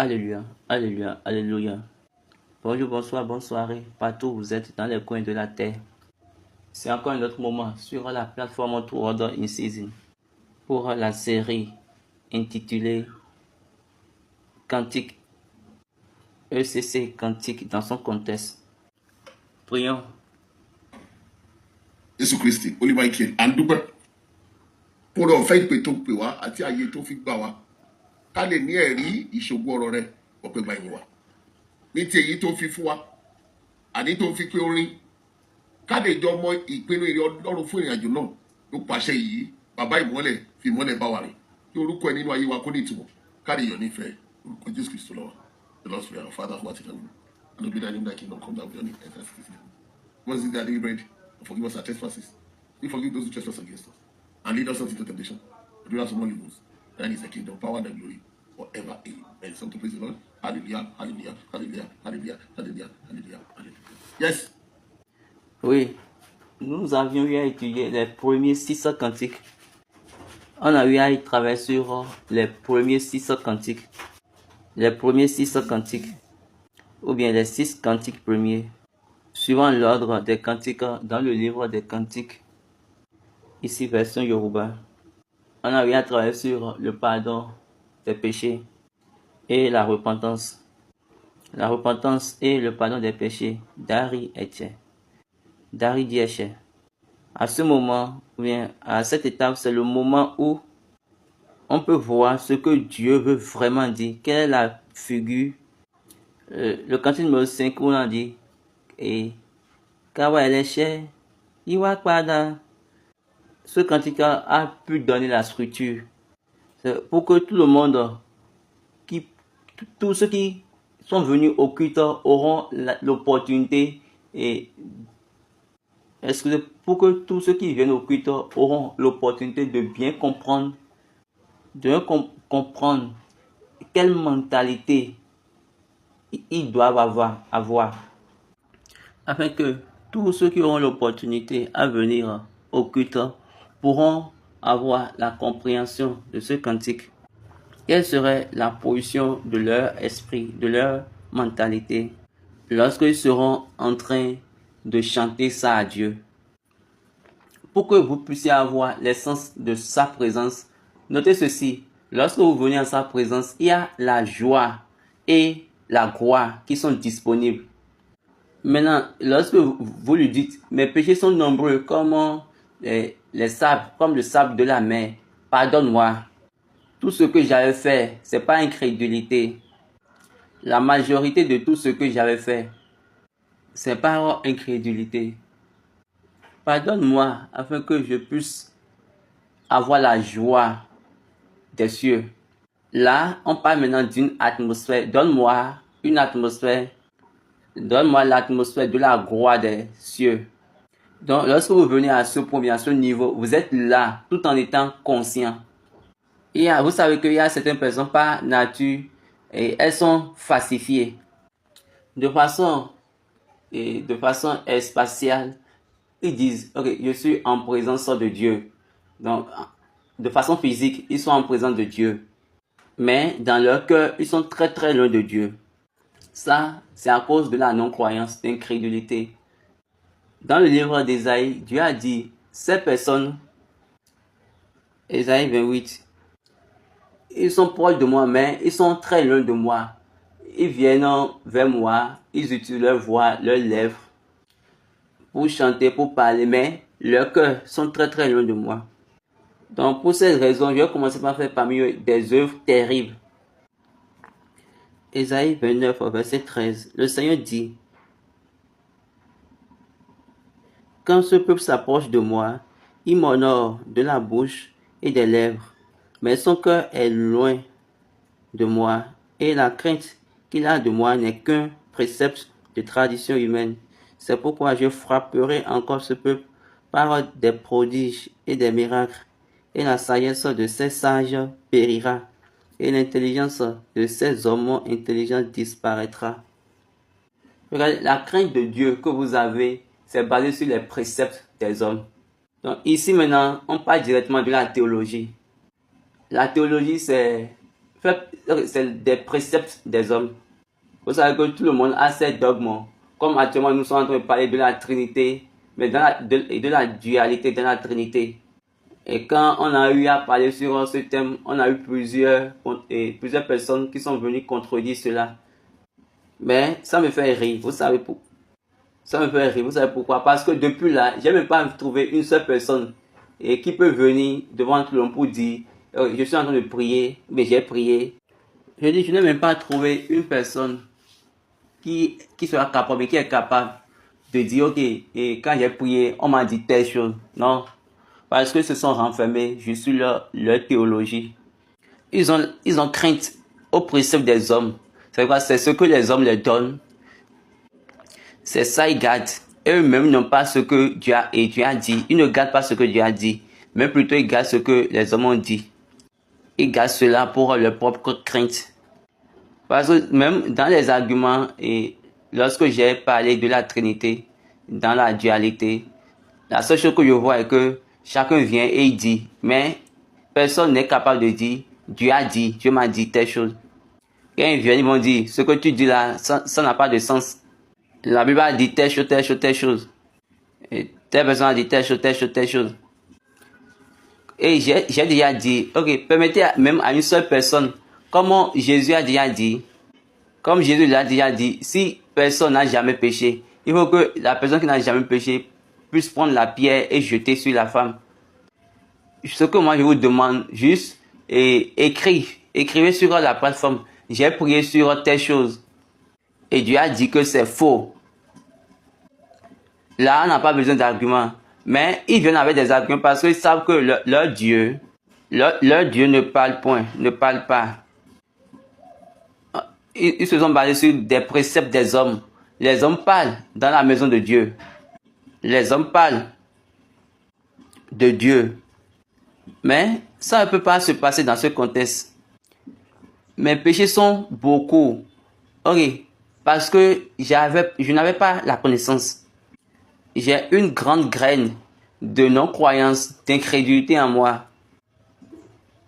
Alléluia, alléluia, alléluia. Bonjour, bonsoir, bonne soirée, partout où vous êtes dans les coins de la terre. C'est encore un autre moment sur la plateforme Toward in Season pour la série intitulée Cantique, ECC Cantique dans son contexte. Prions. Jésù Kristi olúwa ìkẹ́ à ń dúpẹ́ fún ọ̀fẹ́ ìpè tó pè wá àti ààyè tó fi gbà wá ká lè ní ẹ̀rí ìṣògo ọ̀rọ̀ rẹ ọpẹ́ gba ìyìn wa ní ti èyí tó fi fún wa àní tó fi pé orin ká lè jọ mọ ìpinnu ìrẹ Ọlọ́run fún ìrìnàjò náà ló pàṣẹ yìí bàbá ìmọ́lẹ̀ fi ìmọ́lẹ̀ bá wa rìn kí orúkọ ẹ nínú ayé wa kó ní ìtumọ̀ ká lè yọ̀ nífẹ̀ẹ́ orúkọ Jésù Kristi lọ́wọ́ the Lord's prayer Father who art in heaven hallowed be thy name, thy kingdom come, thy will be done in earth as it is in heaven. Once is daily bread, and forgive us our trespasses. We forgive those who trespass against us. And lead us not into temptation, but deliver us from all evil. Thine is the kingdom, power, and the glory, forever. Amen. Some to praise the Lord. Hallelujah, hallelujah, hallelujah, hallelujah, hallelujah, hallelujah, hallelujah. Yes. Oui, nous avions eu à étudier les premiers 600 cantiques. On a eu à y travailler sur les premiers 600 cantiques. Les premiers 600 cantiques. Ou bien les 6 cantiques premiers. Suivant l'ordre des cantiques dans le livre des cantiques. Ici, version Yoruba. On a eu à travailler sur le pardon des péchés et la repentance. La repentance et le pardon des péchés. Dari Eche. Dari Dieshe. À ce moment, ou bien à cette étape, c'est le moment où on peut voir ce que Dieu veut vraiment dire. Quelle est la figure. Le cantique numéro 5 où on a dit et Kawaeleche, Iwakpada. Ce cantique a pu donner la structure. C'est pour que tout le monde, tous ceux qui sont venus au culte auront l'opportunité et pour que tous ceux qui viennent au culte auront l'opportunité de bien comprendre, comprendre quelle mentalité ils doivent avoir, afin que tous ceux qui auront l'opportunité à venir au culte pourront avoir la compréhension de ce cantique. Quelle serait la position de leur esprit, de leur mentalité, lorsqu'ils seront en train de chanter ça à Dieu? Pour que vous puissiez avoir l'essence de sa présence, notez ceci, lorsque vous venez en sa présence, il y a la joie et la gloire qui sont disponibles. Maintenant, lorsque vous lui dites, mes péchés sont nombreux comme les sables, comme le sable de la mer, pardonne-moi. Tout ce que j'avais fait, c'est pas incrédulité. La majorité de tout ce que j'avais fait, c'est pas incrédulité. Pardonne-moi afin que je puisse avoir la joie des cieux. Là, on parle maintenant d'une atmosphère. Donne-moi une atmosphère. Donne-moi l'atmosphère de la gloire des cieux. Donc, lorsque vous venez à ce niveau, vous êtes là, tout en étant conscient. Et vous savez qu'il y a certaines personnes par nature, et elles sont falsifiées. De façon spatiale, ils disent, ok, je suis en présence de Dieu. Donc, de façon physique, ils sont en présence de Dieu. Mais dans leur cœur, ils sont très très loin de Dieu. Ça, c'est à cause de la non-croyance, d'incrédulité. Dans le livre d'Ésaïe, Dieu a dit, ces personnes, Ésaïe 28, ils sont proches de moi, mais ils sont très loin de moi. Ils viennent vers moi, ils utilisent leur voix, leurs lèvres, pour chanter, pour parler, mais leurs cœurs sont très très loin de moi. Donc pour cette raison, je vais commencer par faire parmi eux des œuvres terribles. Ésaïe 29, verset 13, le Seigneur dit, quand ce peuple s'approche de moi, il m'honore de la bouche et des lèvres, mais son cœur est loin de moi, et la crainte qu'il a de moi n'est qu'un précepte de tradition humaine. C'est pourquoi je frapperai encore ce peuple par des prodiges et des miracles, et la sagesse de ces sages périra, et l'intelligence de ces hommes intelligents disparaîtra. Regardez, la crainte de Dieu que vous avez, c'est basé sur les préceptes des hommes. Donc ici maintenant, on parle directement de la théologie. La théologie, c'est c'est des préceptes des hommes. Vous savez que tout le monde a ses dogmes. Comme actuellement nous sommes en train de parler de la Trinité, mais de la dualité dans la Trinité. Et quand on a eu à parler sur ce thème, on a eu plusieurs personnes qui sont venues contredire cela. Mais ça me fait rire, vous savez pourquoi? Ça me fait rire, vous savez pourquoi? Parce que depuis là, j'ai même pas trouvé une seule personne qui peut venir devant tout le monde pour dire je suis en train de prier, mais j'ai prié. Je dis, je n'ai même pas trouvé une personne qui sera capable, qui est capable de dire ok, et quand j'ai prié, on m'a dit telle chose. Non, parce que se sont renfermés juste sur leur théologie. Ils ont crainte au précepte des hommes. C'est quoi? C'est ce que les hommes leur donnent. C'est ça ils gardent. Eux-mêmes n'ont pas ce que Dieu a dit. Ils ne gardent pas ce que Dieu a dit. Mais plutôt ils gardent ce que les hommes ont dit. Ils gardent cela pour leur propre crainte. Parce que même dans les arguments, et lorsque j'ai parlé de la Trinité, dans la dualité, la seule chose que je vois est que chacun vient et il dit, mais personne n'est capable de dire, Dieu a dit, Dieu m'a dit telle chose. Quand ils viennent, ils vont dire, ce que tu dis là, ça n'a pas de sens. La Bible a dit telle chose, telle chose, telle chose. Et telle personne a dit telle chose, telle chose, telle chose. Et j'ai déjà dit, ok, permettez même à une seule personne, comment Jésus a déjà dit, comme Jésus l'a déjà dit, si personne n'a jamais péché, il faut que la personne qui n'a jamais péché puisse prendre la pierre et jeter sur la femme. Ce que moi je vous demande, juste écrivez sur la plateforme, j'ai prié sur telle chose. Et Dieu a dit que c'est faux. Là, on n'a pas besoin d'arguments. Mais ils viennent avec des arguments parce qu'ils savent que leur Dieu ne parle point, ne parle pas. Ils se sont basés sur des préceptes des hommes. Les hommes parlent dans la maison de Dieu. Les hommes parlent de Dieu. Mais ça ne peut pas se passer dans ce contexte. Mes péchés sont beaucoup. Ok, parce que je n'avais pas la connaissance. J'ai une grande graine de non-croyance, d'incrédulité en moi.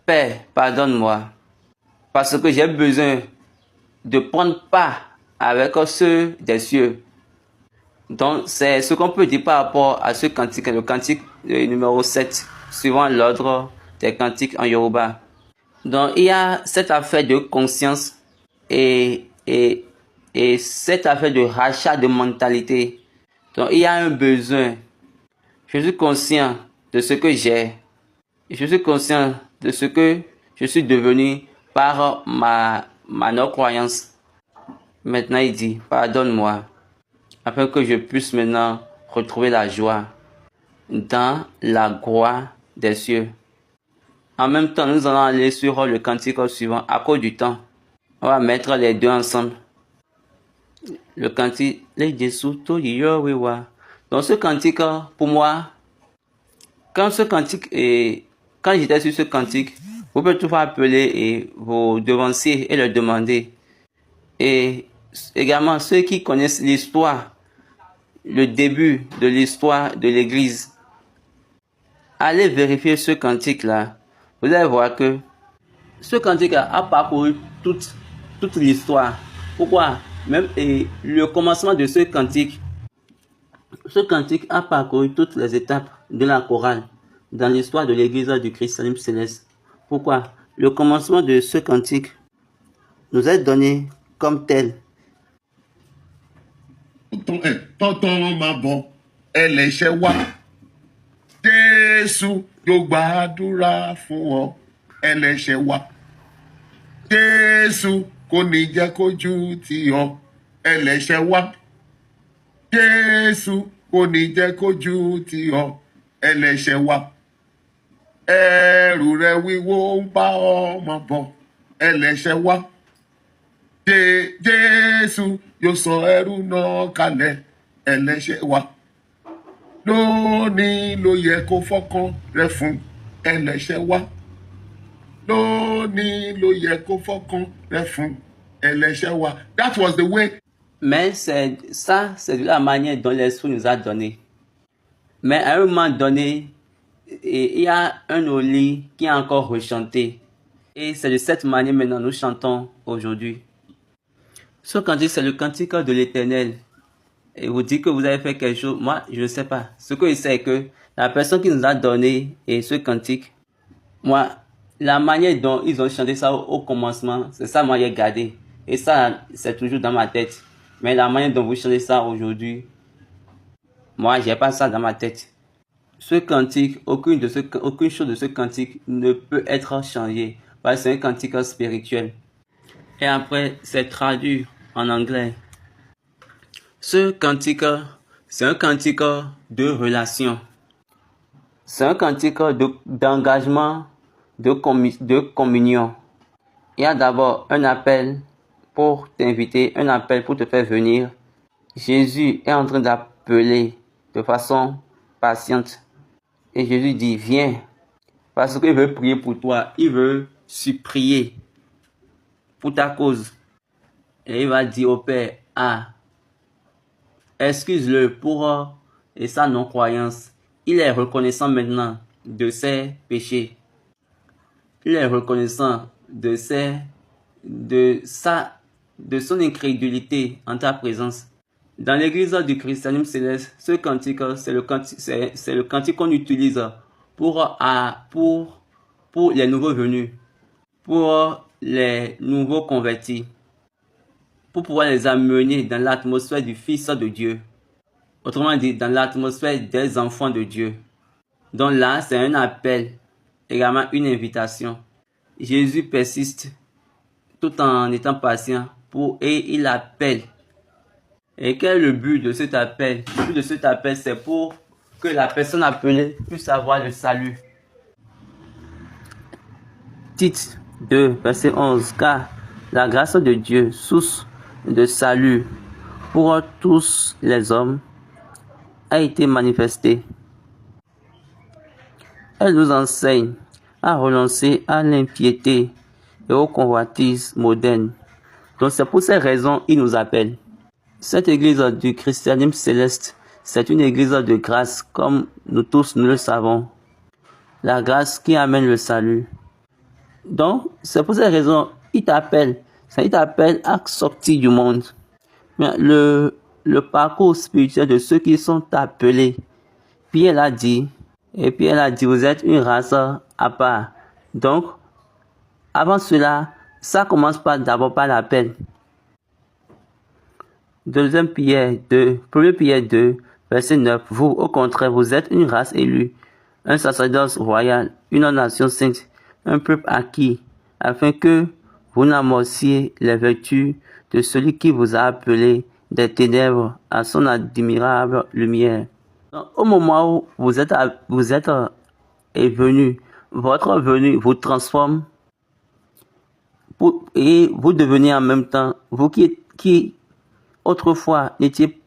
Père, pardonne-moi. Parce que j'ai besoin de prendre part avec ceux des cieux. Donc, c'est ce qu'on peut dire par rapport à ce cantique, le cantique numéro 7, suivant l'ordre des cantiques en Yoruba. Donc, il y a cette affaire de conscience et cette affaire de rachat de mentalité. Donc, il y a un besoin. Je suis conscient de ce que j'ai. Je suis conscient de ce que je suis devenu par ma non-croyance. Maintenant, il dit, pardonne-moi, afin que je puisse maintenant retrouver la joie dans la gloire des cieux. En même temps, nous allons aller sur le cantique suivant à cause du temps. On va mettre les deux ensemble. Le cantique, les Jesuto Yiyowewa. Donc ce cantique, pour moi, quand j'étais sur ce cantique, vous pouvez toujours appeler vos devanciers et leur demander. Et également ceux qui connaissent l'histoire, le début de l'histoire de l'Église, allez vérifier ce cantique-là. Vous allez voir que ce cantique a parcouru toute l'histoire. Pourquoi? Même le commencement de ce cantique a parcouru toutes les étapes de la chorale dans l'histoire de l'église du Christ céleste. Pourquoi? Le commencement de ce cantique nous est donné comme tel. Tọ́tọ́ máa bọ̀ ẹlẹ́ṣẹ̀ wá. Jésù yóò gbàdúrà fún ọ ẹlẹ́ṣẹ̀ wá. Jésù kò ní jẹ́ kójú tì ọ́ ẹlẹ́ṣẹ̀ wá. Jésù kò ní jẹ́ kójú tì ọ́ ẹlẹ́ṣẹ̀ wá. Ẹrù rẹ wíwó ń bá ọ máa bọ̀ ẹlẹ́ṣẹ̀ wá. Jésù yóò sọ ẹrù náà kalẹ̀ ẹlẹ́ṣẹ̀ wá. Lónìí ló yẹ kó fọkàn rẹ fún ẹlẹ́ṣẹ̀ wá. Lónìí ló yẹ kó fọkàn rẹ fún ẹlẹ́ṣẹ̀ wá. That was the way. Mais c'est de la manière dont l'Esprit nous a donné. Mais à un moment donné, il y a un Oli qui a encore rechanté. Et c'est de cette manière maintenant nous chantons aujourd'hui. Ce cantique, c'est le cantique de l'Éternel. Et vous dites que vous avez fait quelque chose. Moi, je ne sais pas. Ce que je sais, c'est que la personne qui nous a donné et ce cantique, moi, la manière dont ils ont chanté ça au commencement, c'est ça, moi, j'ai gardé. Et ça, c'est toujours dans ma tête. Mais la manière dont vous chantez ça aujourd'hui, moi, j'ai pas ça dans ma tête. Ce cantique, aucune chose de ce cantique ne peut être changée. Parce que c'est un cantique spirituel. Et après, c'est traduit en anglais. Ce cantique, c'est un cantique de relation. C'est un cantique d'engagement, de communion. Il y a d'abord un appel pour t'inviter, un appel pour te faire venir. Jésus est en train d'appeler de façon patiente. Et Jésus dit, viens. Parce qu'il veut prier pour toi. Il veut supplier pour ta cause. Et il va dire au Père, excuse-le pour sa non-croyance. Il est reconnaissant maintenant de ses péchés. Il est reconnaissant de son incrédulité en ta présence. Dans l'église du christianisme céleste, ce cantique, c'est le cantique qu'on utilise pour les nouveaux venus, pour les nouveaux convertis, pour pouvoir les amener dans l'atmosphère du Fils de Dieu. Autrement dit, dans l'atmosphère des enfants de Dieu. Donc là, c'est un appel, également une invitation. Jésus persiste tout en étant patient et il appelle. Et quel est le but de cet appel? Le but de cet appel, c'est pour que la personne appelée puisse avoir le salut. Tite 2, verset 11. Car la grâce de Dieu, source de salut pour tous les hommes, a été manifestée. Elle nous enseigne à renoncer à l'impiété et aux convoitises modernes. Donc c'est pour ces raisons qu'il nous appelle. Cette église du christianisme céleste, c'est une église de grâce, comme nous tous nous le savons. La grâce qui amène le salut. Donc, c'est pour ces raisons qu'il t'appelle. Il t'appelle à sortir du monde. Mais le parcours spirituel de ceux qui sont appelés, Pierre a dit, vous êtes une race à part. Donc, avant cela, ça commence d'abord par l'appel. 1 Pierre 2, verset 9. Vous, au contraire, vous êtes une race élue, un sacerdoce royal, une nation sainte, un peuple acquis, afin que vous n'amorciez les vertus de celui qui vous a appelé des ténèbres à son admirable lumière. Donc, au moment où vous êtes venu, votre venue vous transforme et vous devenez en même temps, vous qui autrefois n'étiez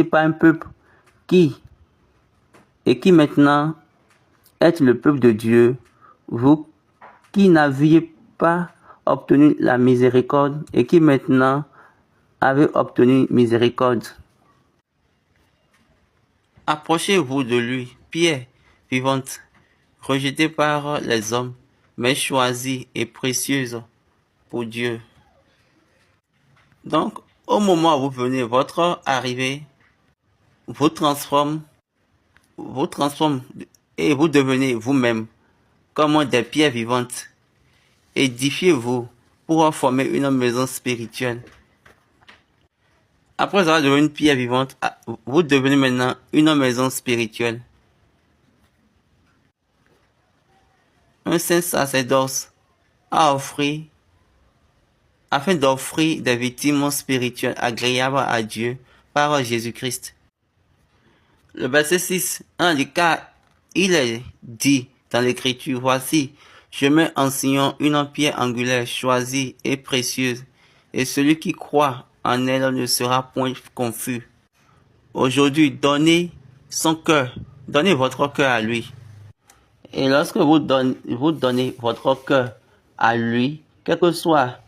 pas un peuple qui maintenant êtes le peuple de Dieu, vous qui n'aviez pas obtenu la miséricorde et qui maintenant avez obtenu miséricorde. Approchez-vous de lui, pierre vivante, rejetée par les hommes, mais choisie et précieuse pour Dieu. Donc, au moment où vous venez, votre arrivée vous transforme et vous devenez vous-même comme des pierres vivantes. Édifiez-vous pour former une maison spirituelle. Après avoir devenu une pierre vivante, vous devenez maintenant une maison spirituelle. Un saint sacerdoce afin d'offrir des victimes spirituelles agréables à Dieu par Jésus-Christ. Le verset 6, dit, car il est dit dans l'Écriture, voici, je mets en Sion une pierre angulaire choisie et précieuse, et celui qui croit en elle ne sera point confus. Aujourd'hui, donnez votre cœur à lui. Et lorsque vous donnez votre cœur à lui, quel que soit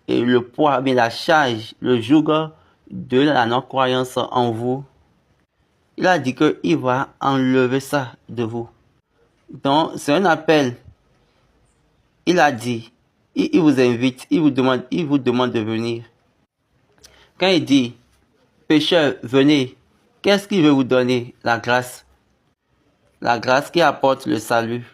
le poids, mais la charge, le joug de la non-croyance en vous, il a dit qu'il va enlever ça de vous. Donc, c'est un appel il a dit, il vous invite, il vous demande de venir. Quand il dit, pécheurs, venez, qu'est-ce qu'il veut vous donner? La grâce. La grâce qui apporte le salut.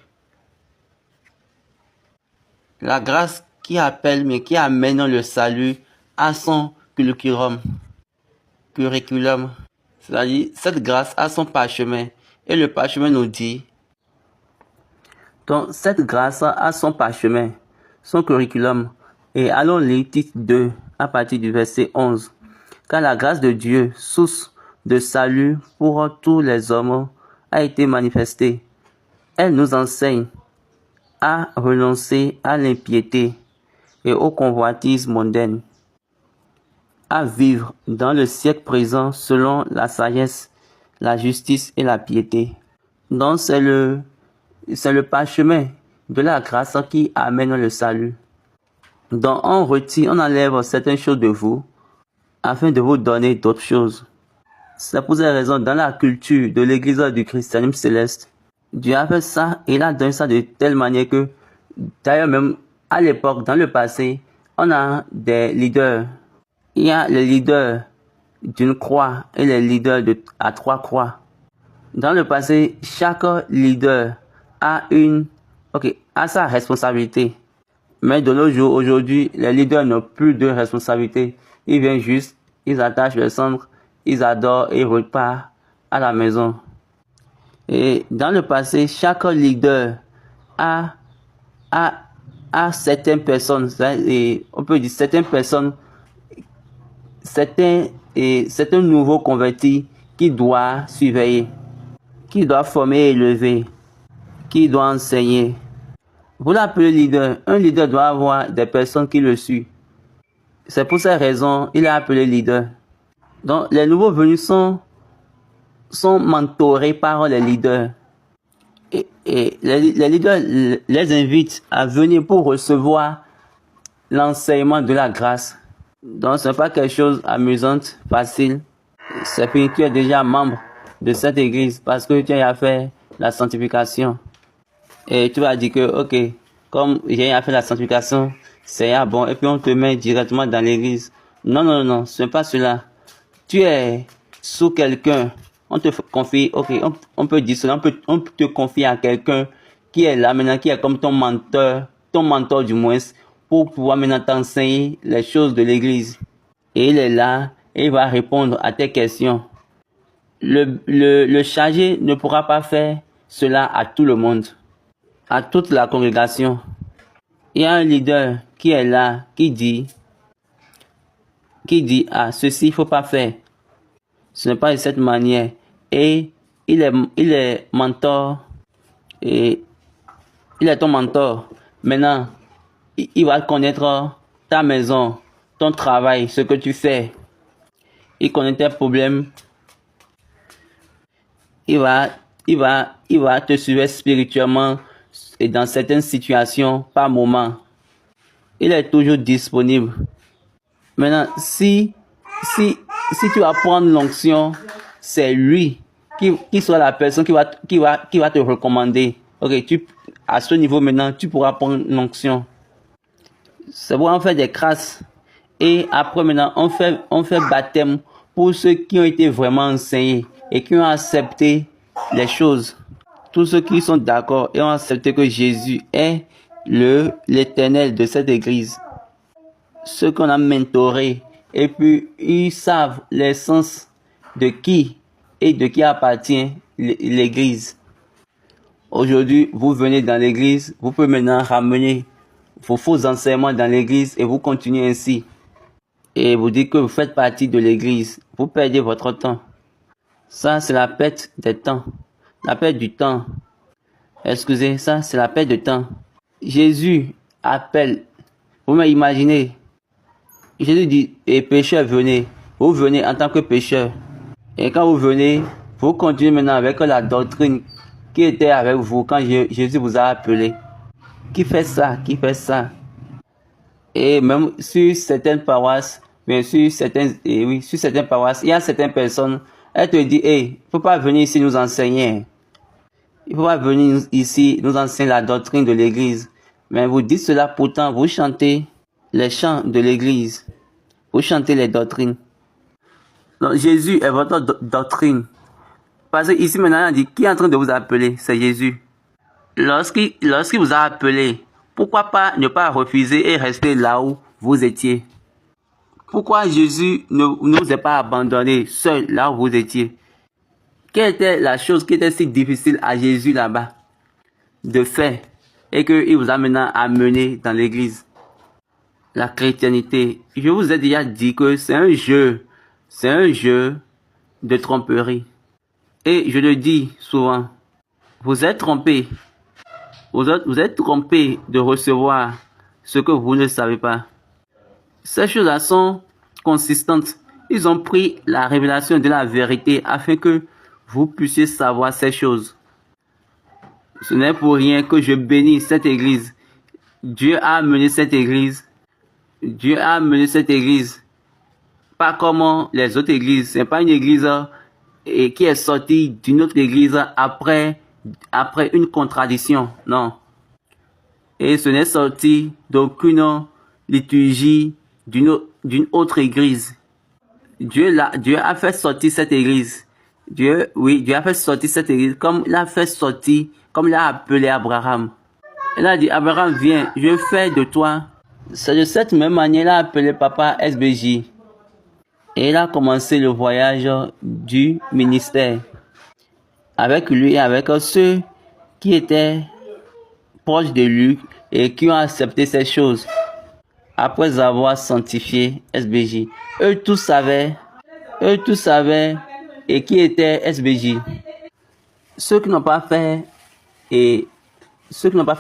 La grâce qui appelle, mais qui amène le salut à son curriculum. C'est-à-dire, cette grâce a son parchemin. Et le parchemin nous dit, donc cette grâce a son parchemin, son curriculum. Et allons lire titre 2 à partir du verset 11. Car la grâce de Dieu, source de salut pour tous les hommes, a été manifestée. Elle nous enseigne à renoncer à l'impiété et au convoitisme mondain, à vivre dans le siècle présent selon la sagesse, la justice et la piété. Donc c'est le parchemin de la grâce qui amène le salut. Donc on retire, on enlève certaines choses de vous afin de vous donner d'autres choses. C'est pour cette raison, dans la culture de l'église du christianisme céleste, Dieu a fait ça et il a donné ça de telle manière que, d'ailleurs même à l'époque, dans le passé, on a des leaders. Il y a les leaders d'une croix et les leaders à 3 croix. Dans le passé, chaque leader a sa responsabilité. Mais de nos jours, aujourd'hui, les leaders n'ont plus de responsabilité. Ils viennent juste, ils attachent le centre, ils adorent et repartent à la maison. Et dans le passé, chaque leader a certaines personnes, et on peut dire certaines personnes, certains nouveaux convertis qui doit surveiller, qui doit former et élever, qui doit enseigner. Vous l'appelez leader. Un leader doit avoir des personnes qui le suivent. C'est pour cette raison il est appelé leader. Donc les nouveaux venus sont mentorés par les leaders. Et les leaders les invitent à venir pour recevoir l'enseignement de la grâce. Donc ce n'est pas quelque chose d'amusant, facile. C'est que tu es déjà membre de cette église parce que tu as fait la sanctification. Et tu vas dire que, ok, comme j'ai fait la sanctification, c'est bon, et puis on te met directement dans l'église. Non, ce n'est pas cela. Tu es sous quelqu'un, on te confie, ok, on peut dire cela, on te confie à quelqu'un qui est là maintenant, qui est comme ton mentor du moins, pour pouvoir maintenant t'enseigner les choses de l'église. Et il est là, et il va répondre à tes questions. Le chargé ne pourra pas faire cela à tout le monde, à toute la congrégation. Il y a un leader qui est là, qui dit, ceci il faut pas faire. Ce n'est pas de cette manière. Et il est mentor, et il est ton mentor. Maintenant, il va connaître ta maison, ton travail, ce que tu fais. Il connaît tes problèmes. Il va te suivre spirituellement et dans certaines situations, par moment. Il est toujours disponible. Maintenant, si tu vas prendre l'onction, c'est lui qui sera la personne qui va te recommander. Ok, à ce niveau maintenant, tu pourras prendre l'onction. C'est pour on fait des grâces. Et après maintenant, on fait baptême pour ceux qui ont été vraiment enseignés et qui ont accepté les choses. Tous ceux qui sont d'accord et ont accepté que Jésus est l'éternel de cette église. Ceux qu'on a mentorés et puis ils savent l'essence de qui et de qui appartient l'église. Aujourd'hui, vous venez dans l'église, vous pouvez maintenant ramener vos faux enseignements dans l'église et vous continuez ainsi. Et vous dites que vous faites partie de l'église. Vous perdez votre temps. Ça, c'est la perte des temps. La perte du temps. Excusez, ça, c'est la perte de temps. Jésus appelle. Vous m'imaginez. Jésus dit, et pécheurs, venez. Vous venez en tant que pécheur. Et quand vous venez, vous continuez maintenant avec la doctrine qui était avec vous quand Jésus vous a appelé. Qui fait ça? Et même sur certaines paroisses, sur certaines paroisses, il y a certaines personnes, elles te disent, il faut pas venir ici nous enseigner. Il faut pas venir ici nous enseigner la doctrine de l'église. Mais vous dites cela, pourtant vous chantez les chants de l'église. Vous chantez les doctrines. Donc Jésus est votre doctrine. Parce que ici maintenant on dit, qui est en train de vous appeler? C'est Jésus. Lorsqu'il vous a appelé, pourquoi pas ne pas refuser et rester là où vous étiez? Pourquoi Jésus ne vous a pas abandonné seul là où vous étiez? Quelle était la chose qui était si difficile à Jésus là-bas de faire et qu'il vous a maintenant amené dans l'église? La chrétienté, je vous ai déjà dit que c'est un jeu de tromperie. Et je le dis souvent, vous êtes trompés. Vous êtes trompés de recevoir ce que vous ne savez pas. Ces choses-là sont consistantes. Ils ont pris la révélation de la vérité afin que vous puissiez savoir ces choses. Ce n'est pour rien que je bénis cette église. Dieu a amené cette église. Dieu a amené cette église. Pas comme les autres églises. Ce n'est pas une église qui est sortie d'une autre église après une contradiction. Non. Et ce n'est sorti d'aucune liturgie d'une autre église. Dieu a fait sortir cette église. Dieu a fait sortir cette église comme il a fait sortir, comme il a appelé Abraham. Il a dit, Abraham, viens, je fais de toi. C'est de cette même manière qu'il a appelé papa SBJ. Et il a commencé le voyage du ministère. Avec lui et avec ceux qui étaient proches de lui et qui ont accepté ces choses. Après avoir sanctifié SBJ. Eux tous savaient et qui était SBJ. Ceux qui n'ont pas fait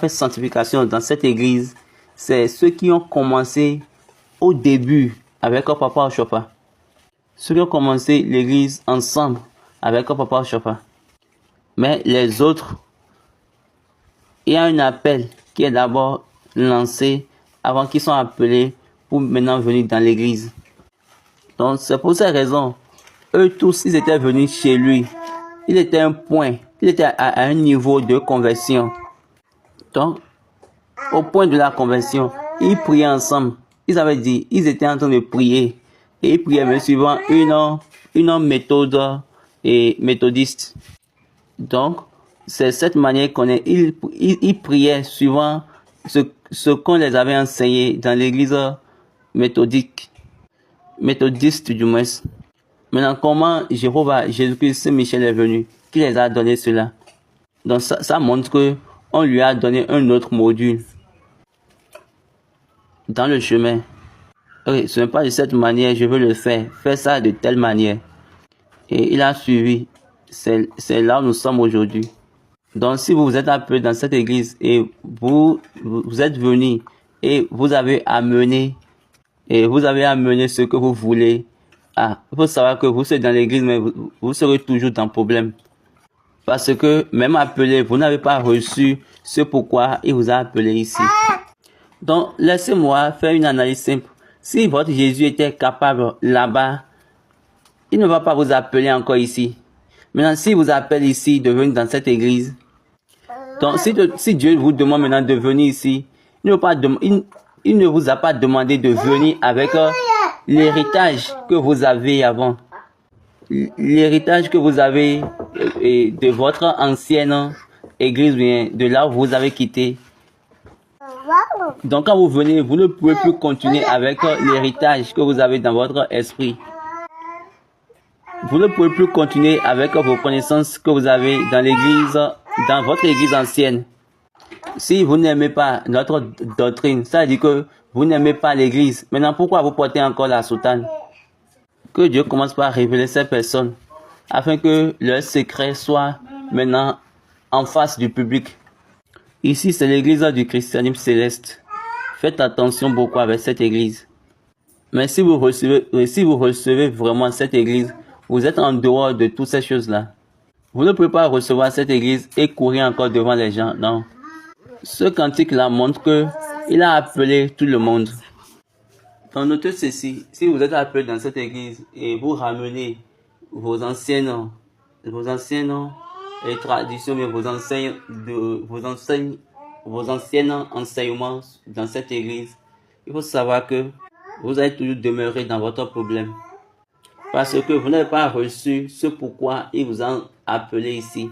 sanctification dans cette église, c'est ceux qui ont commencé au début avec papa Oshofa. Ceux qui ont commencé l'église ensemble avec papa Oshofa. Mais les autres, il y a un appel qui est d'abord lancé avant qu'ils soient appelés pour maintenant venir dans l'église. Donc c'est pour cette raison, eux tous, ils étaient venus chez lui. Il était à un niveau de conversion. Donc, au point de la conversion, ils priaient ensemble. Ils avaient dit, ils étaient en train de prier. Et ils priaient même suivant une méthode méthodiste. Donc, c'est cette manière qu'on est. Ils priaient suivant ce qu'on les avait enseigné dans l'église méthodique. Méthodiste du moins. Maintenant, comment Jésus-Christ Saint-Michel est venu? Qui les a donné cela? Donc ça montre que on lui a donné un autre module dans le chemin. Okay, ce n'est pas de cette manière, je veux le faire. Fais ça de telle manière. Et il a suivi. C'est là où nous sommes aujourd'hui. Donc si vous vous êtes appelé dans cette église et vous êtes venu et vous avez amené ce que vous voulez. Il faut savoir que vous êtes dans l'église, mais vous serez toujours dans le problème. Parce que même appelé, vous n'avez pas reçu ce pourquoi il vous a appelé ici. Donc, laissez-moi faire une analyse simple. Si votre Jésus était capable là-bas, il ne va pas vous appeler encore ici. Maintenant, s'il vous appelle ici de venir dans cette église, donc si Dieu vous demande maintenant de venir ici, il ne vous a pas demandé de venir avec l'héritage que vous avez avant. L'héritage que vous avez de votre ancienne église, de là où vous avez quitté. Donc quand vous venez, vous ne pouvez plus continuer avec l'héritage que vous avez dans votre esprit. Vous ne pouvez plus continuer avec vos connaissances que vous avez dans l'église, dans votre église ancienne. Si vous n'aimez pas notre doctrine, ça veut dire que vous n'aimez pas l'église. Maintenant, pourquoi vous portez encore la soutane? Que Dieu commence par révéler ces personnes afin que leur secret soit maintenant en face du public. Ici, c'est l'église du christianisme céleste. Faites attention beaucoup avec cette église. Mais si vous recevez vraiment cette église, vous êtes en dehors de toutes ces choses-là. Vous ne pouvez pas recevoir cette église et courir encore devant les gens. Non. Ce cantique-là montre qu'il a appelé tout le monde. Donc notez ceci, si vous êtes appelé dans cette église et vous ramenez vos anciennes traditions, mais vos vos anciens enseignements dans cette église, il faut savoir que vous allez toujours demeurer dans votre problème. Parce que vous n'avez pas reçu ce pourquoi il vous a appelé ici.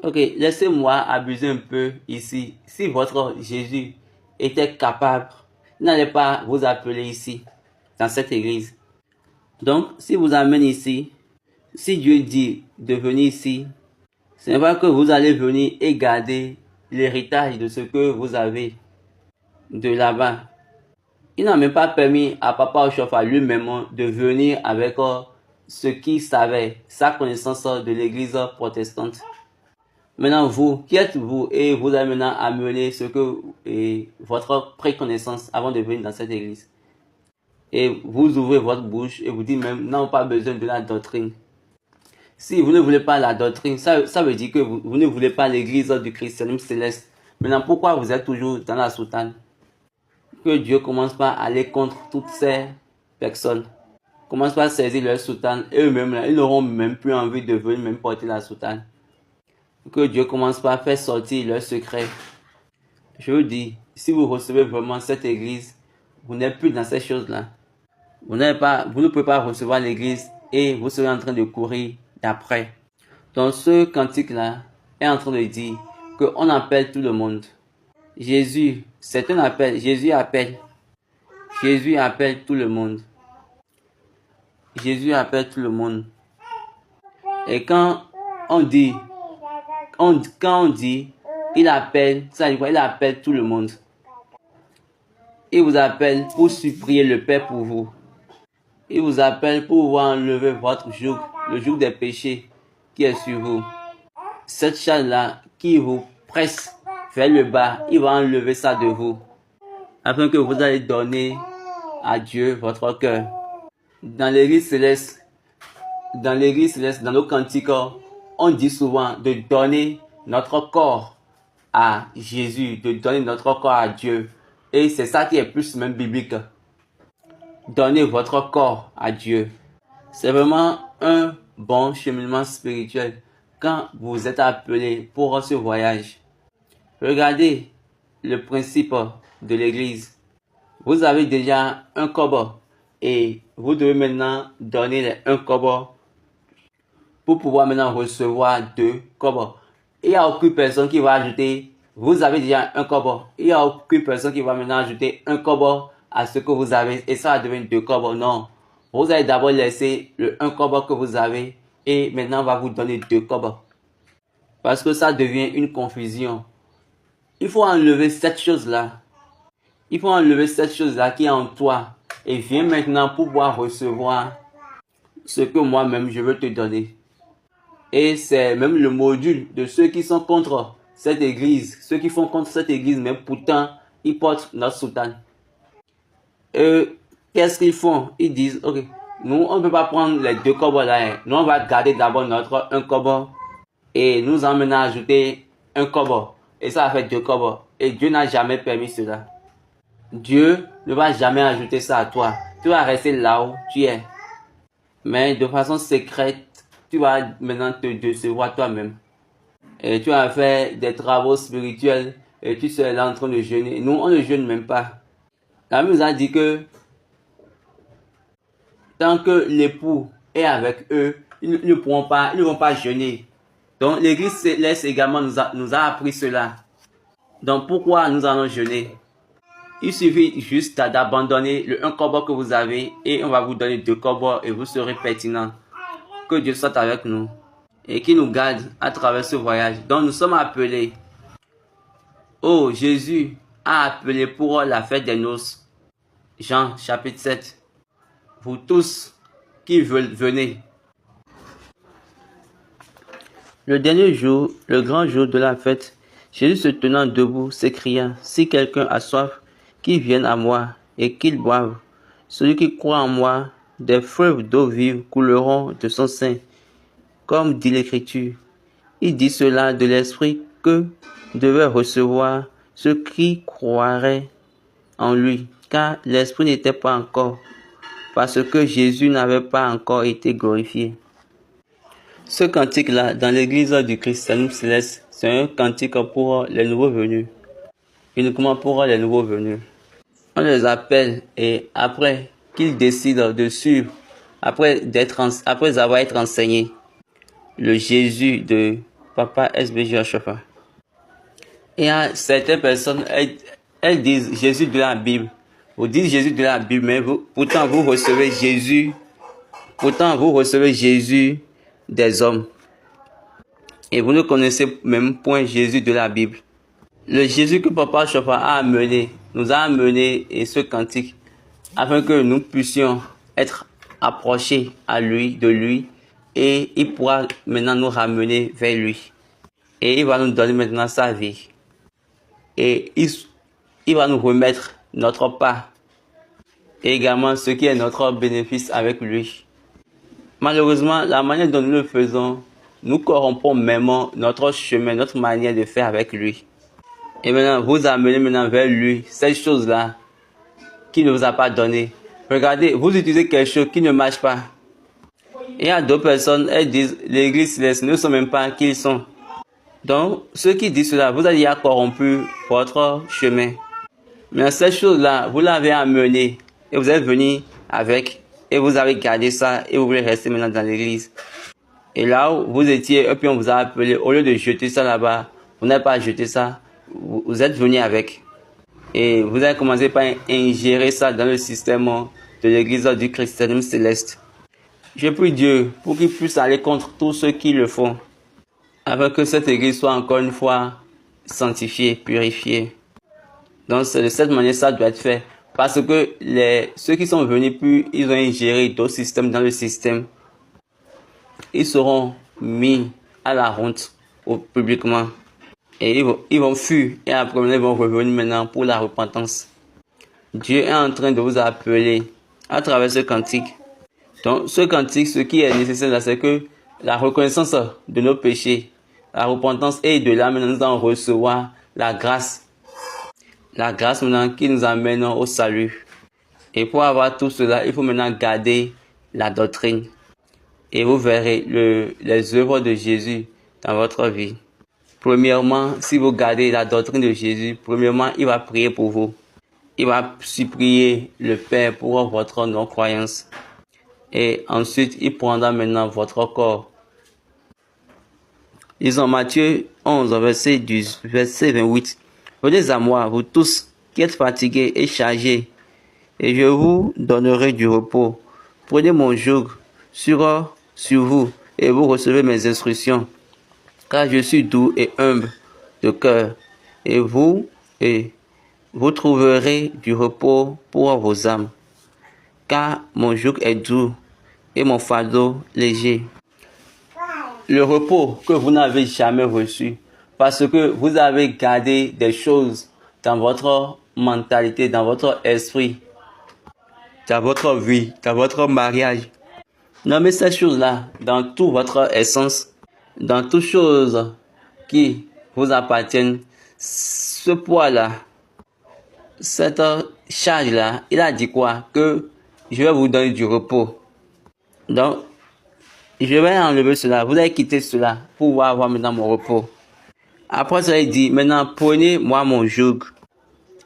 Ok, laissez-moi abuser un peu ici. Si votre Jésus était capable, il n'allait pas vous appeler ici, dans cette église. Donc, si vous amène ici, si Dieu dit de venir ici, ce n'est pas que vous allez venir et garder l'héritage de ce que vous avez de là-bas. Il n'a même pas permis à Papa Oshofa lui-même de venir avec ce qu'il savait, sa connaissance de l'église protestante. Maintenant, vous, qui êtes-vous? Et vous allez maintenant amener ce que votre préconnaissance avant de venir dans cette église. Et vous ouvrez votre bouche et vous dites même, non, pas besoin de la doctrine. Si vous ne voulez pas la doctrine, ça veut dire que vous ne voulez pas l'église du christianisme céleste. Maintenant, pourquoi vous êtes toujours dans la soutane? Que Dieu commence par aller contre toutes ces personnes. Commence par saisir leur soutane. Et eux-mêmes, ils n'auront même plus envie de venir même porter la soutane. Que Dieu commence par faire sortir leurs secrets. Je vous dis, si vous recevez vraiment cette église, vous n'êtes plus dans ces choses-là. Vous ne pouvez pas recevoir l'église et vous serez en train de courir d'après. Donc ce cantique-là est en train de dire qu'on appelle tout le monde. Jésus, c'est un appel. Jésus appelle. Jésus appelle tout le monde. Jésus appelle tout le monde. Et quand on dit, il appelle, ça veut dire quoi? Il appelle tout le monde. Il vous appelle pour supplier le Père pour vous. Il vous appelle pour pouvoir enlever votre joug, le joug des péchés qui est sur vous. Cette charge-là qui vous presse vers le bas, il va enlever ça de vous. Afin que vous allez donner à Dieu votre cœur. Dans l'église céleste, dans nos cantiques, on dit souvent de donner notre corps à Jésus, de donner notre corps à Dieu. Et c'est ça qui est plus même biblique. Donnez votre corps à Dieu. C'est vraiment un bon cheminement spirituel quand vous êtes appelé pour ce voyage. Regardez le principe de l'église. Vous avez déjà un kobo et vous devez maintenant donner les 1 kobo pour pouvoir maintenant recevoir 2 kobos. Il n'y a aucune personne qui va ajouter, vous avez déjà 1 kobo. Il n'y a aucune personne qui va maintenant ajouter 1 kobo à ce que vous avez et ça va devenir 2 kobos. Non. Vous allez d'abord laisser le 1 kobo que vous avez et maintenant on va vous donner 2 kobos. Parce que ça devient une confusion. Il faut enlever cette chose-là. Il faut enlever cette chose-là qui est en toi. Et viens maintenant pour pouvoir recevoir ce que moi-même je veux te donner. Et c'est même le module de ceux qui sont contre cette église. Ceux qui font contre cette église, mais pourtant, ils portent notre soutane. Qu'est-ce qu'ils font? Ils disent, ok, nous, on ne peut pas prendre les 2 kobos là. Nous, on va garder d'abord notre 1 kobo. Et nous en maintenant ajouter 1 kobo. Et ça va faire 2 kobos. Et Dieu n'a jamais permis cela. Dieu ne va jamais ajouter ça à toi. Tu vas rester là où tu es. Mais de façon secrète, tu vas maintenant te décevoir toi-même. Et tu vas faire des travaux spirituels et tu seras là en train de jeûner. Nous, on ne jeûne même pas. La Bible nous a dit que tant que l'époux est avec eux, ils ne vont pas jeûner. Donc l'église céleste également nous a appris cela. Donc pourquoi nous allons jeûner? Il suffit juste d'abandonner le 1 kobo que vous avez et on va vous donner 2 kobos et vous serez pertinent. Que Dieu soit avec nous et qu'il nous garde à travers ce voyage. Donc nous sommes appelés. Oh, Jésus a appelé pour la fête des noces. Jean chapitre 7. Vous tous qui venez. Le dernier jour, le grand jour de la fête, Jésus se tenant debout s'écria, si quelqu'un a soif, qu'il vienne à moi et qu'il boive. Celui qui croit en moi, des fleuves d'eau vive couleront de son sein, comme dit l'Écriture. Il dit cela de l'Esprit que devait recevoir ceux qui croiraient en lui, car l'Esprit n'était pas encore, parce que Jésus n'avait pas encore été glorifié. Ce cantique-là, dans l'église du christianisme céleste, c'est un cantique pour les nouveaux venus. uniquement pour les nouveaux venus. On les appelle et après qu'ils décident de suivre, après avoir été enseignés, le Jésus de Papa SBJ Ashofa. Il y a certaines personnes, elles disent Jésus de la Bible. Vous dites Jésus de la Bible, mais pourtant vous recevez Jésus des hommes. Et vous ne connaissez même point Jésus de la Bible. Le Jésus que Papa Ashofa nous a amené et ce cantique, afin que nous puissions être approchés de lui, et il pourra maintenant nous ramener vers lui. Et il va nous donner maintenant sa vie. Et il va nous remettre notre part. Et également ce qui est notre bénéfice avec lui. Malheureusement, la manière dont nous le faisons, nous corrompons même notre chemin, notre manière de faire avec lui. Et maintenant, vous amenez maintenant vers lui cette chose-là qu'il ne vous a pas donné. Regardez, vous utilisez quelque chose qui ne marche pas. Et il y a d'autres personnes, elles disent, l'église céleste ne sont même pas qui ils sont. Donc, ceux qui disent cela, vous avez corrompu votre chemin. Mais cette chose-là, vous l'avez amené et vous êtes venu avec et vous avez gardé ça et vous voulez rester maintenant dans l'église. Et là où vous étiez, et puis on vous a appelé, au lieu de jeter ça là-bas, vous n'avez pas jeté ça, vous êtes venu avec. Et vous avez commencé par ingérer ça dans le système de l'église du christianisme céleste. Je prie Dieu pour qu'il puisse aller contre tous ceux qui le font, afin que cette église soit encore une fois sanctifiée, purifiée. Donc de cette manière, ça doit être fait. Parce que ceux qui sont venus, puis ils ont ingéré d'autres systèmes dans le système, ils seront mis à la honte publiquement. Et ils vont fuir. Et après, ils vont revenir maintenant pour la repentance. Dieu est en train de vous appeler à travers ce cantique. Donc, ce cantique, ce qui est nécessaire là, c'est que la reconnaissance de nos péchés, la repentance, et de là, maintenant, nous allons recevoir la grâce. La grâce maintenant qui nous amène au salut. Et pour avoir tout cela, il faut maintenant garder la doctrine. Et vous verrez les œuvres de Jésus dans votre vie. Premièrement, si vous gardez la doctrine de Jésus, premièrement, il va prier pour vous. Il va supplier le Père pour votre non-croyance. Et ensuite, il prendra maintenant votre corps. Lisons Matthieu 11, verset 28. Venez à moi, vous tous qui êtes fatigués et chargés, et je vous donnerai du repos. Prenez mon joug sur vous, et vous recevez mes instructions. Car je suis doux et humble de cœur, et vous trouverez du repos pour vos âmes. Car mon joug est doux et mon fardeau léger. Le repos que vous n'avez jamais reçu, parce que vous avez gardé des choses dans votre mentalité, dans votre esprit, dans votre vie, dans votre mariage. Nommez ces choses-là dans toute votre essence, dans toutes choses qui vous appartiennent. Ce poids-là, cette charge-là, il a dit quoi? Que je vais vous donner du repos. Donc, je vais enlever cela. Vous allez quitter cela pour avoir maintenant mon repos. Après ça, il dit, maintenant prenez-moi mon joug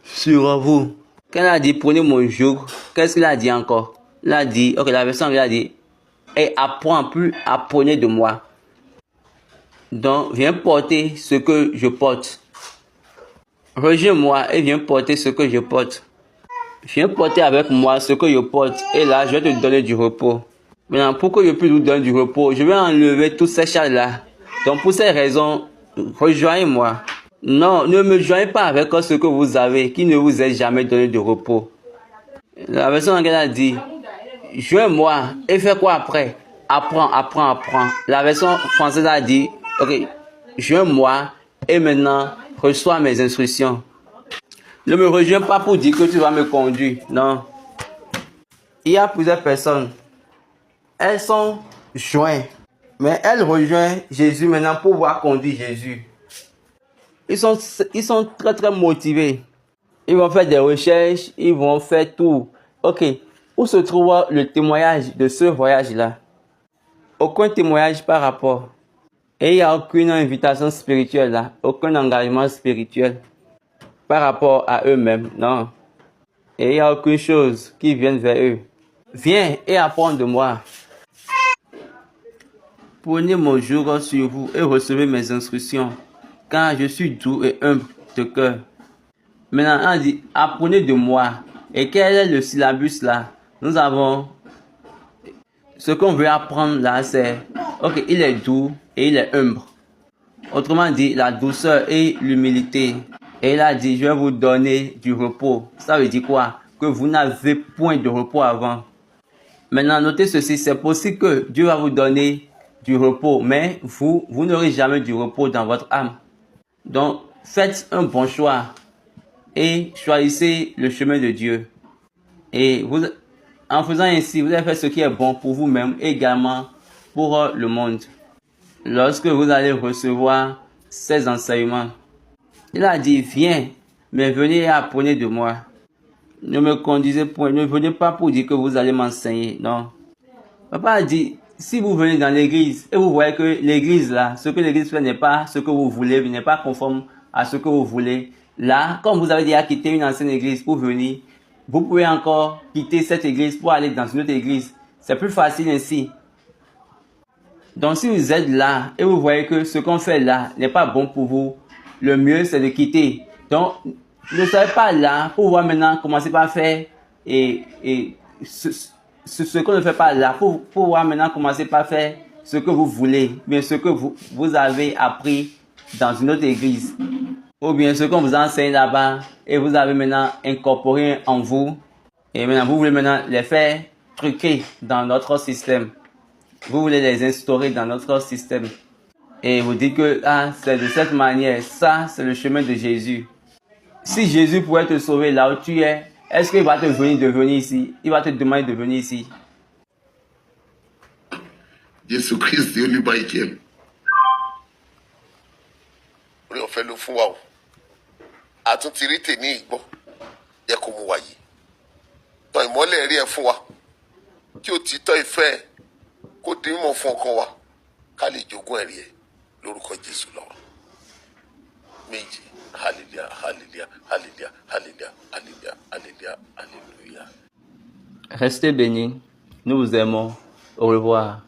sur vous. Quand il a dit prenez mon joug, qu'est-ce qu'il a dit encore? Il a dit, ok, la version il a dit, et apprenez de moi. Donc, viens porter ce que je porte. Rejoins-moi et viens porter ce que je porte. Viens porter avec moi ce que je porte. Et là, je vais te donner du repos. Maintenant, pour que je puisse vous donner du repos, je vais enlever toutes ces charges-là. Donc, pour ces raisons, rejoignez-moi. Non, ne me joignez pas avec ce que vous avez, qui ne vous est jamais donné de repos. La version anglaise a dit, joins-moi et fais quoi après? Apprends. La version française a dit, ok, joins-moi et maintenant, reçois mes instructions. Ne me rejoins pas pour dire que tu vas me conduire. Non. Il y a plusieurs personnes. Elles sont jointes. Mais elles rejoignent Jésus maintenant pour pouvoir conduire Jésus. Ils sont très très motivés. Ils vont faire des recherches. Ils vont faire tout. Ok. Où se trouve le témoignage de ce voyage-là? Aucun témoignage par rapport. Et il n'y a aucune invitation spirituelle là. Aucun engagement spirituel. par rapport à eux-mêmes, non. Et il n'y a aucune chose qui vienne vers eux. Viens et apprends de moi. Prenez mon joug sur vous et recevez mes instructions, car je suis doux et humble de cœur. Maintenant, on dit, apprenez de moi. Et quel est le syllabus là? Nous avons, ce qu'on veut apprendre là, c'est, ok, il est doux et il est humble. Autrement dit, la douceur et l'humilité. Et il a dit, je vais vous donner du repos. Ça veut dire quoi? Que vous n'avez point de repos avant. Maintenant, notez ceci, c'est possible que Dieu va vous donner du repos, mais vous n'aurez jamais du repos dans votre âme. Donc, faites un bon choix et choisissez le chemin de Dieu. Et vous, en faisant ainsi, vous allez faire ce qui est bon pour vous-même et également pour le monde. Lorsque vous allez recevoir ces enseignements, il a dit, viens, mais venez et apprenez de moi. Ne me conduisez point, ne venez pas pour dire que vous allez m'enseigner, non. Papa a dit, si vous venez dans l'église et vous voyez que l'église là, ce que l'église fait n'est pas ce que vous voulez, n'est pas conforme à ce que vous voulez, là, comme vous avez déjà quitté une ancienne église pour venir, vous pouvez encore quitter cette église pour aller dans une autre église. C'est plus facile ainsi. Donc si vous êtes là et vous voyez que ce qu'on fait là n'est pas bon pour vous, le mieux c'est de quitter. Donc ne soyez pas là pour voir maintenant commencer par faire ce qu'on ne fait pas là, pour voir maintenant commencer par faire ce que vous voulez, mais ce que vous avez appris dans une autre église. Ou bien ce qu'on vous enseigne là-bas et vous avez maintenant incorporé en vous. Et maintenant vous voulez maintenant les faire truquer dans notre système. Vous voulez les instaurer dans notre système. Et vous dites que c'est de cette manière, ça c'est le chemin de Jésus. Si Jésus pouvait te sauver là où tu es, est-ce qu'il va te venir de venir ici? Il va te demander de venir ici. Jésus Christ yóò ní báyìí kí ẹ. Orí ọ̀fẹ́ ló fún wa o. Àtúntì rí tèmi ìgbọ́. Yẹ kó mu wáyé. Tàn ìmọ́lẹ̀ rí ẹ fún wa. Kí o ti tọ́ ìfẹ́ kó dín mọ̀ fún ọkàn wa. Ká lè jogún ẹ̀rí ẹ lórúkọ Jésù lọ́wọ́. Méjì. Hallelujah, hallelujah, hallelujah, hallelujah, hallelujah, hallelujah, hallelujah. Restez bénis. Nous vous aimons. Au revoir.